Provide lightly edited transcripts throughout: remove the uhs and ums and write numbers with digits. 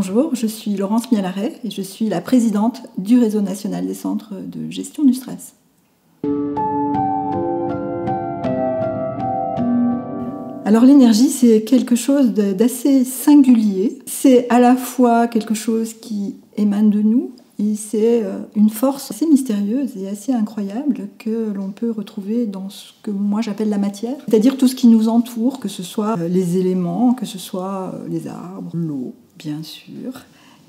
Bonjour, je suis Laurence Mialaret et je suis la présidente du Réseau national des centres de gestion du stress. Alors l'énergie, c'est quelque chose d'assez singulier. C'est à la fois quelque chose qui émane de nous et c'est une force assez mystérieuse et assez incroyable que l'on peut retrouver dans ce que moi j'appelle la matière. C'est-à-dire tout ce qui nous entoure, que ce soit les éléments, que ce soit les arbres, l'eau, bien sûr.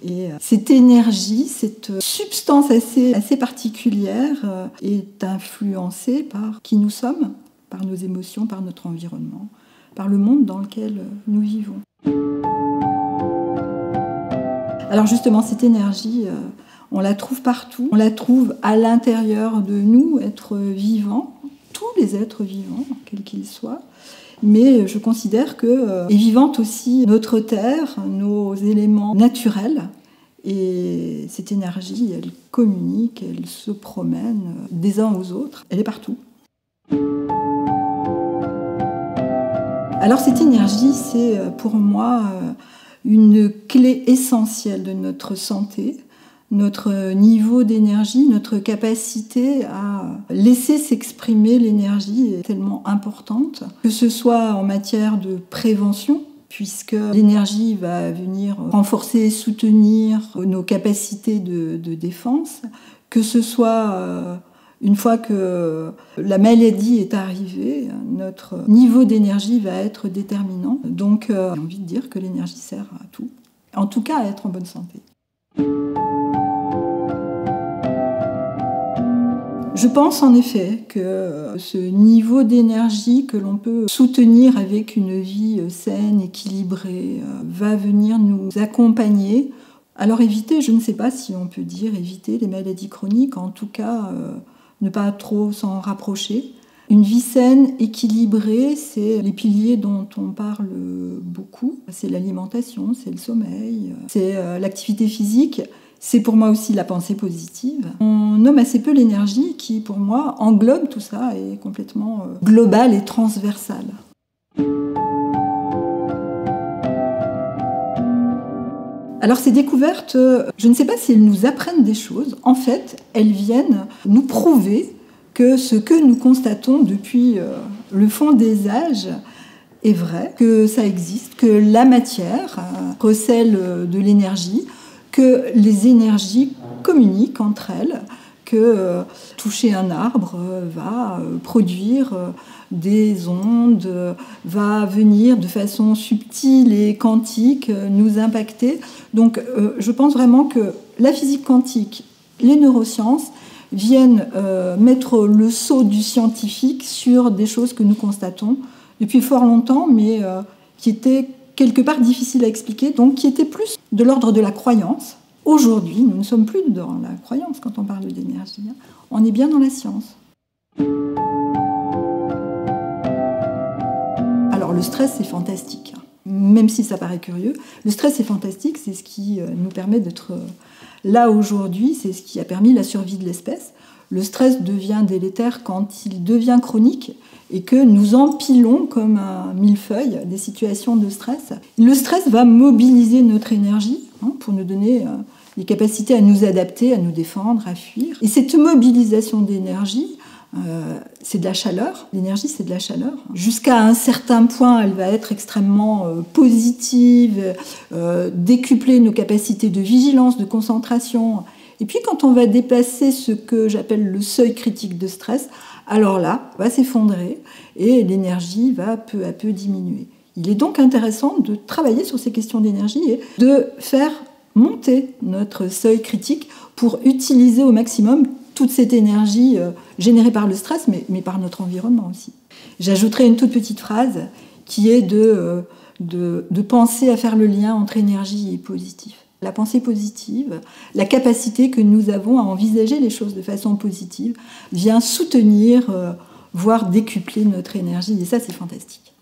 Et cette énergie, cette substance assez particulière est influencée par qui nous sommes, par nos émotions, par notre environnement, par le monde dans lequel nous vivons. Alors justement, cette énergie, on la trouve partout. On la trouve à l'intérieur de nous, êtres vivants, tous les êtres vivants, quels qu'ils soient. Mais je considère que est vivante aussi notre terre, nos éléments naturels. Et cette énergie, elle communique, elle se promène des uns aux autres, elle est partout. Alors cette énergie, c'est pour moi une clé essentielle de notre santé, notre niveau d'énergie, notre capacité à laisser s'exprimer l'énergie est tellement importante, que ce soit en matière de prévention, puisque l'énergie va venir renforcer, soutenir nos capacités de défense, que ce soit une fois que la maladie est arrivée, notre niveau d'énergie va être déterminant. Donc j'ai envie de dire que l'énergie sert à tout, en tout cas à être en bonne santé. Je pense en effet que ce niveau d'énergie que l'on peut soutenir avec une vie saine, équilibrée, va venir nous accompagner. Alors éviter, je ne sais pas si on peut dire éviter les maladies chroniques, en tout cas ne pas trop s'en rapprocher. Une vie saine, équilibrée, c'est les piliers dont on parle beaucoup. C'est l'alimentation, c'est le sommeil, c'est l'activité physique. C'est pour moi aussi la pensée positive. On nomme assez peu l'énergie qui, pour moi, englobe tout ça et est complètement globale et transversale. Alors ces découvertes, je ne sais pas si elles nous apprennent des choses. En fait, elles viennent nous prouver que ce que nous constatons depuis le fond des âges est vrai, que ça existe, que la matière recèle de l'énergie, que les énergies communiquent entre elles, que toucher un arbre va produire des ondes, va venir de façon subtile et quantique nous impacter. Donc je pense vraiment que la physique quantique, les neurosciences viennent mettre le sceau du scientifique sur des choses que nous constatons depuis fort longtemps, mais qui étaient quelque part difficiles à expliquer, donc qui étaient plus de l'ordre de la croyance. Aujourd'hui, nous ne sommes plus dans la croyance quand on parle d'énergie. On est bien dans la science. Alors le stress, c'est fantastique. Même si ça paraît curieux, le stress est fantastique, c'est ce qui nous permet d'être là aujourd'hui, c'est ce qui a permis la survie de l'espèce. Le stress devient délétère quand il devient chronique et que nous empilons comme un millefeuille des situations de stress. Le stress va mobiliser notre énergie pour nous donner les capacités à nous adapter, à nous défendre, à fuir. Et cette mobilisation d'énergie, c'est de la chaleur. L'énergie, c'est de la chaleur. Jusqu'à un certain point, elle va être extrêmement positive, décupler nos capacités de vigilance, de concentration. Et puis, quand on va dépasser ce que j'appelle le seuil critique de stress, alors là, va s'effondrer et l'énergie va peu à peu diminuer. Il est donc intéressant de travailler sur ces questions d'énergie et de faire monter notre seuil critique pour utiliser au maximum toute cette énergie générée par le stress, mais par notre environnement aussi. J'ajouterai une toute petite phrase qui est de penser à faire le lien entre énergie et positif. La pensée positive, la capacité que nous avons à envisager les choses de façon positive, vient soutenir, voire décupler notre énergie. Et ça, c'est fantastique.